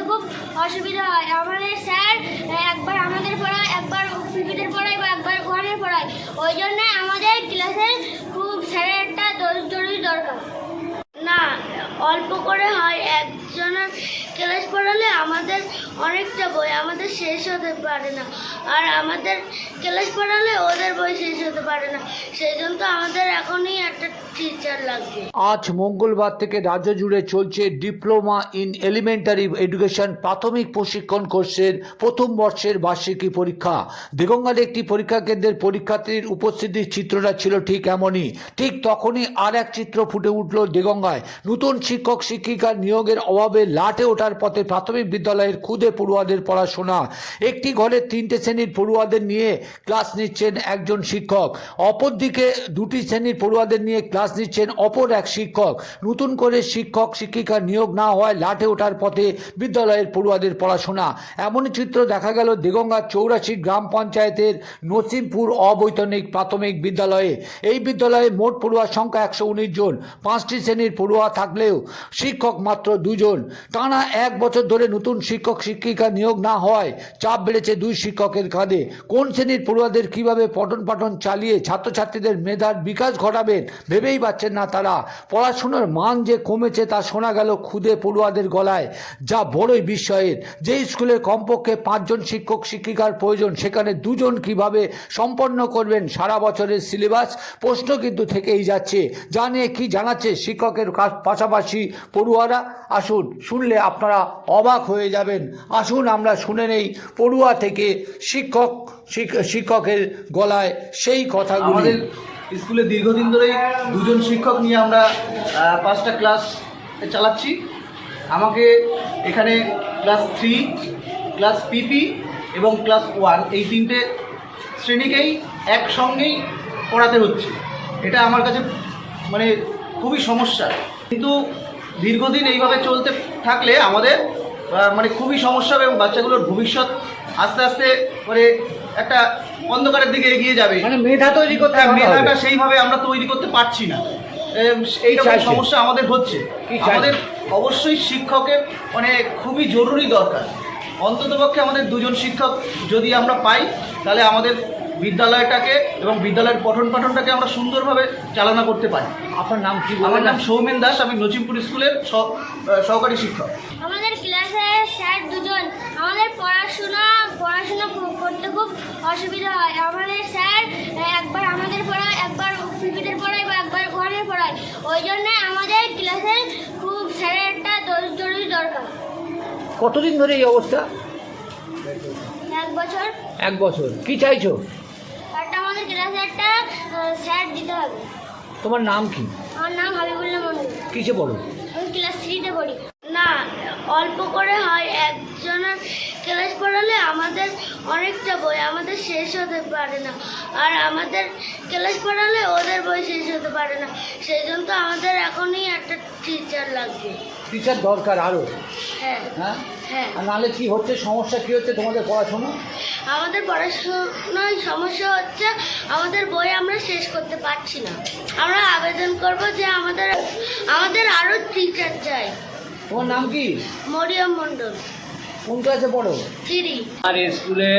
খুব অসুবিধা হয়। আমাদের স্যার একবার আমাদের পড়ায়, একবার ক্রিকেটের পড়ায় বা একবার ওয়ানের পড়ায়। ওই জন্য আমাদের ক্লাসে খুব স্যারের একটা জরুরি দরকার। না, অল্প করে হয়। একজনের ক্লাস পড়ালে আমাদের অনেকটা বই আমাদের শেষ হতে পারে না, আর আমাদের ক্লাস পড়ালে ওদের বই শেষ হতে পারে না। সেই জন্য তো আমাদের এখনই একটা টিচার লাগবে। আজ মঙ্গলবার থেকে রাজ্য জুড়ে চলছে ডিপ্লোমা ইন এলিমেন্টারি এডুকেশন প্রাথমিক প্রশিক্ষণ কোর্সের প্রথম বর্ষের বার্ষিকী পরীক্ষা। দেগঙ্গার একটি পরীক্ষা কেন্দ্রের পরীক্ষার্থীর উপস্থিতির চিত্রটা ছিল ঠিক এমনই। ঠিক তখনই আর এক চিত্র ফুটে উঠল দেগঙ্গায়। নতুন শিক্ষক শিক্ষিকার নিয়োগের অভাবে লাটে ওঠার পথে প্রাথমিক বিদ্যালয়ের খুদে পড়ুয়াদের পড়াশোনা। একটি ঘরে 3টে শ্রেণীর পড়ুয়াদের নিয়ে ক্লাস নিচ্ছেন একজন শিক্ষক, অপরদিকে 2টি শ্রেণীর পড়ুয়াদের নিয়ে ক্লাস নিচ্ছেন অপর এক শিক্ষক। নতুন করে শিক্ষক শিক্ষিকা নিয়োগ না হওয়ায় লাটে ওঠার পথে বিদ্যালয়ের পড়ুয়াদের পড়াশোনা। এমনই চিত্র দেখা গেল দেগঙ্গার 84 গ্রাম পঞ্চায়েতের নসিমপুর অবৈতনিক প্রাথমিক বিদ্যালয়ে। এই বিদ্যালয়ে মোট পড়ুয়ার সংখ্যা 119 জন। 5টি শ্রেণীর পড়ুয়া থাকলেও শিক্ষক মাত্র 2 জন। টানা 1 বছর ধরে নতুন শিক্ষক শিক্ষিকা নিয়োগ না হওয়ায় চাপ বেড়েছে 2 শিক্ষকের কাঁধে। কোন শ্রেণীর পড়ুয়াদের কিভাবে পঠন পাঠন চালিয়ে ছাত্রছাত্রীদের মেধার বিকাশ ঘটাবেন ভেবেই পাচ্ছেন না তারা। পড়াশোনার মান যে কমেছে তা শোনা গেল খুদে পড়ুয়াদের গলায়, যা বড়ই বিস্ময়ের। যে স্কুলে কমপক্ষে 5 জন শিক্ষক শিক্ষিকার প্রয়োজন, সেখানে 2 জন কিভাবে সম্পন্ন করবেন সারা বছরের সিলেবাস? প্রশ্ন কিন্তু থেকেই যাচ্ছে। যা নিয়ে কি জানাচ্ছে শিক্ষকের পাশাপাশি পড়ুয়ারা, আসুন শুনলে আপনারা অবাক হয়ে যাবেন। আসুন আমরা শুনে নেই পড়ুয়া থেকে শিক্ষকের গলায় সেই কথাগুলি। স্কুলে দীর্ঘদিন ধরেই 2 জন শিক্ষক নিয়ে আমরা 5টা ক্লাস চালাচ্ছি। আমাকে এখানে ক্লাস 3, ক্লাস পিপি এবং ক্লাস 1 এই 3টে শ্রেণীকেই একসঙ্গেই পড়াতে হচ্ছে। এটা আমার কাছে মানে খুবই সমস্যা। কিন্তু দীর্ঘদিন এইভাবে চলতে থাকলে আমাদের মানে খুবই সমস্যা হবে এবং বাচ্চাগুলোর ভবিষ্যৎ আস্তে আস্তে মানে একটা অন্ধকারের দিকে এগিয়ে যাবে। মানে মেধা তৈরি করতে, মেধাটা সেইভাবে আমরা তৈরি করতে পারছি না। এইরকম সমস্যা আমাদের হচ্ছে। আমাদের অবশ্যই শিক্ষকের মানে খুবই জরুরি দরকার। অন্ততপক্ষে আমাদের 2 জন শিক্ষক যদি আমরা পাই, তাহলে আমাদের বিদ্যালয়টাকে এবং বিদ্যালয়ের পঠন পাঠনটাকে আমরা সুন্দরভাবে চালনা করতে পারি। আপনার নাম কি? আমার নাম সৌমেন দাস, আমি নসিমপুর স্কুলের সহকারী শিক্ষক। আমাদের ক্লাসে স্যার 2 জন। আমাদের পড়াশোনা করতে খুব অসুবিধা হয়। আমাদের স্যার একবার আমাদের পড়ায়, একবার ক্রিকেটের পড়ায় বা একবার ওয়ানের পড়ায়। ওই জন্য আমাদের ক্লাসে খুব স্যারের একটা জরুরি দরকার। কতদিন ধরে এই অবস্থা? 1 বছর। 1 বছর। কি চাইছো? একটা আমাদের ক্লাসে একটা স্যার দিতে হবে। তোমার নাম কি? আমার নাম হাবিবুল্লাহ মন্ডল। কিসে পড়ো? আমি ক্লাস 3তে পড়ি। না, অল্প করে হয়। একজনের ক্লাস পড়ালে আমাদের অনেকটা বই আমাদের শেষ হতে পারে না, আর আমাদের ক্লাস পড়ালে ওদের বই শেষ হতে পারে না। সেই জন্য তো আমাদের এখনই একটা টিচার লাগবে। টিচার দরকার আরো। হ্যাঁ হ্যাঁ হ্যাঁ। আর নাহলে কি হচ্ছে, সমস্যা কি হচ্ছে তোমাদের পড়াশোনা? আমাদের পড়াশোনায় সমস্যা হচ্ছে, আমাদের বই আমরা শেষ করতে পারছি না। আমরা আবেদন করব যে আমাদের আরও টিচার চাই। তোমার নাম কি? মরিয়ম মন্ডল। কোন ক্লাসে পড়ো? 3। আর স্কুলে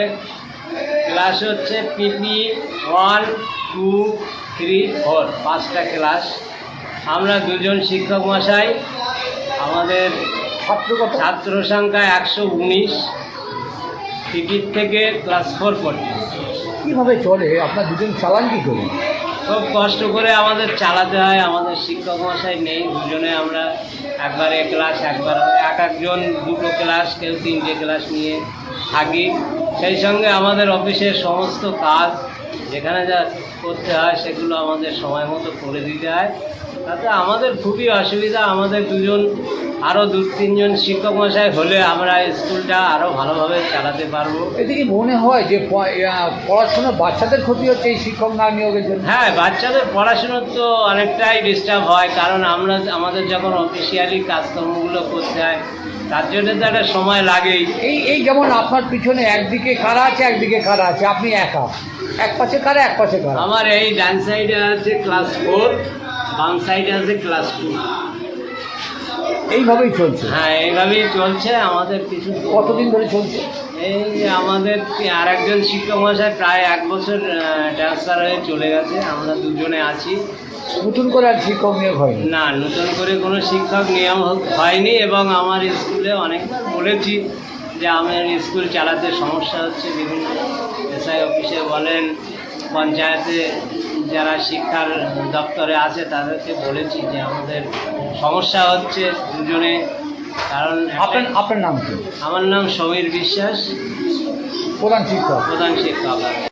ক্লাস হচ্ছে পিপি 1, 2, 3, 4 5টা ক্লাস। আমরা 2 জন শিক্ষক মশাই। আমাদের ছাত্র সংখ্যা 119। পিপির থেকে ক্লাস 4 পড়ছে। কিভাবে চলে? আপনার 2 জন চালান কি করে? খুব কষ্ট করে আমাদের চালাতে হয়। আমাদের শিক্ষক মশাই নেই, 2 জনে আমরা একবারে ক্লাস, একবার একজন 2টো ক্লাস, কেউ 3টে ক্লাস নিয়ে থাকি। সেই সঙ্গে আমাদের অফিসের সমস্ত কাজ যেখানে যা করতে হয় সেগুলো আমাদের সময় মতো করে দিতে হয়। তাতে আমাদের খুবই অসুবিধা। আমাদের 2 জন আরও 2-3 জন শিক্ষক মশাই হলে আমরা স্কুলটা আরও ভালোভাবে চালাতে পারবো। এতে কি মনে হয় যে পড়াশোনা বাচ্চাদের ক্ষতি হচ্ছে এই শিক্ষক না নিয়োগের জন্য? হ্যাঁ, বাচ্চাদের পড়াশুনোর তো অনেকটাই ডিস্টার্ব হয়, কারণ আমাদের যখন অফিসিয়ালি কাজকর্মগুলো করতে হয় তার জন্য তো একটা সময় লাগেই। এই যেমন আপনার পিছনে একদিকে কারা আছে, একদিকে কারা আছে, আপনি একা, এক পাশে কারা, এক পাশে কারা? আমার এই ডান সাইডে আছে ক্লাস 4, বাম সাইডে আছে ক্লাস 2। এইভাবেই চলছে? হ্যাঁ, এইভাবেই চলছে আমাদের কিছু। কতদিন ধরে চলছে? এই আমাদের আর একজন শিক্ষক মশাই প্রায় 1 বছর ট্রান্সফার হয়ে চলে গেছে, আমরা দুজনে আছি। নতুন করে আর শিক্ষক নিয়োগ হয়নি? না, নতুন করে কোনো শিক্ষক নিয়ম হয়নি, এবং আমার স্কুলে অনেক বলেছি যে আমার স্কুল চালাতে সমস্যা হচ্ছে। বিভিন্ন এসআই অফিসে বলেন, পঞ্চায়েতে যারা শিক্ষার দপ্তরে আছে তাদেরকে বলেছি যে আমাদের সমস্যা হচ্ছে দুজনে। কারণ আপনার নাম কি? আমার নাম সমীর বিশ্বাস, প্রধান শিক্ষক। প্রধান শিক্ষক।